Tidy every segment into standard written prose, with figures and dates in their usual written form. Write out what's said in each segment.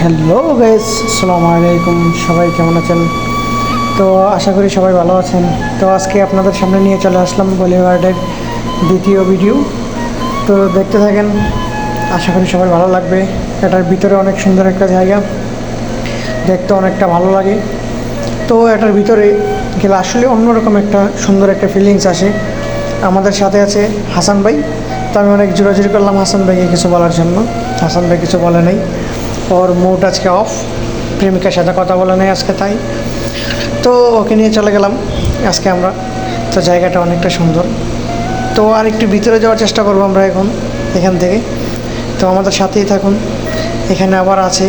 Hello guys, আসসালামু আলাইকুম। সবাই কেমন আছেন? তো আশা করি সবাই ভালো আছেন। তো আজকে আপনাদের সামনে নিয়ে চলে আসলাম বলিউডের দ্বিতীয় ভিডিও। তো দেখতে থাকেন, আশা করি সবাই ভালো লাগবে। এটার ভিতরে অনেক সুন্দর একটা জায়গা, দেখতে অনেকটা ভালো লাগে। তো এটার ভিতরে গেলে আসলে অন্যরকম একটা সুন্দর একটা ফিলিংস আসে। আমাদের সাথে আছে হাসান ভাই। তো আমি অনেক জোরাজুরি করলাম হাসান ভাইকে কিছু বলার জন্য। হাসান ভাই কিছু বলে নাই, ওর মুড আজকে অফ, প্রেমিকার সাথে কথা বলে নেই আজকে, তাই তো ওকে নিয়ে চলে গেলাম আজকে আমরা। তো জায়গাটা অনেকটা সুন্দর। তো আর একটু ভিতরে যাওয়ার চেষ্টা করবো আমরা এখন এখান থেকে। তো আমাদের সাথেই থাকুন। এখানে আবার আছে,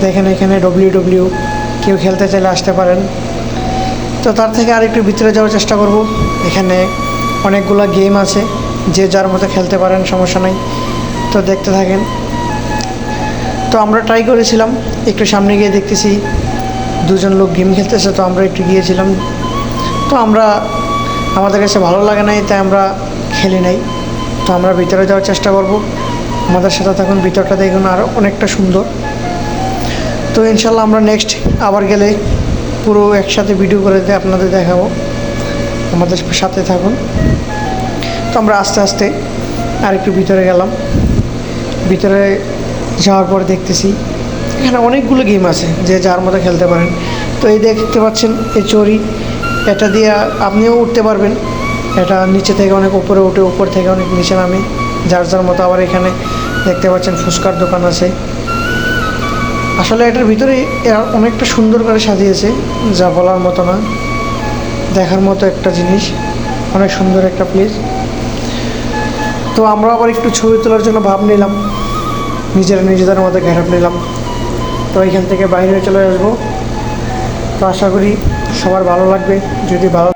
দেখেন এখানে ডব্লিউ কেউ খেলতে চাইলে আসতে পারেন। তো তার থেকে আর একটু ভিতরে যাওয়ার চেষ্টা করব। এখানে অনেকগুলো গেম আছে, যে যার মতো খেলতে পারেন, সমস্যা নাই। তো দেখতে থাকেন। তো আমরা ট্রাই করেছিলাম, একটু সামনে গিয়ে দেখতেছি দুজন লোক গেম খেলতেছে, তো আমরা একটু গিয়েছিলাম। তো আমাদের কাছে ভালো লাগে নাই, তাই আমরা খেলি নাই। তো আমরা ভিতরে যাওয়ার চেষ্টা করব। আমাদের সাথে থাকুন, ভিতরটা দেখুন আরও অনেকটা সুন্দর। তো ইনশাল্লাহ আমরা নেক্সট আবার গেলে পুরো একসাথে ভিডিও করে আপনাদের দেখাবো। আমাদের সাথে থাকুন। তো আমরা আস্তে আস্তে আর একটু ভিতরে গেলাম। ভিতরে যাওয়ার পর দেখতেছি এখানে অনেকগুলো গেম আছে, যে যার মতো খেলতে পারেন। তো এই দেখতে পাচ্ছেন এই চড়ি, এটা দিয়ে আপনিও উঠতে পারবেন। এটা নিচে থেকে অনেক উপরে উঠে, উপর থেকে অনেক নিচে নামে, যার যার মতো। আবার এখানে দেখতে পাচ্ছেন ফুচকার দোকান আছে। আসলে এটার ভিতরে অনেকটা সুন্দর করে সাজিয়েছে, যা বলার মতো না, দেখার মতো একটা জিনিস, অনেক সুন্দর একটা প্লেস। তো আমরা আবার একটু ছবি তোলার জন্য ভাব নিলাম, নিজেদের মতো ঘেরাপ নিলাম। তো এখান থেকে বাইরে চলে আসবো। তো আশা করি সবার ভালো লাগবে। যদি ভালো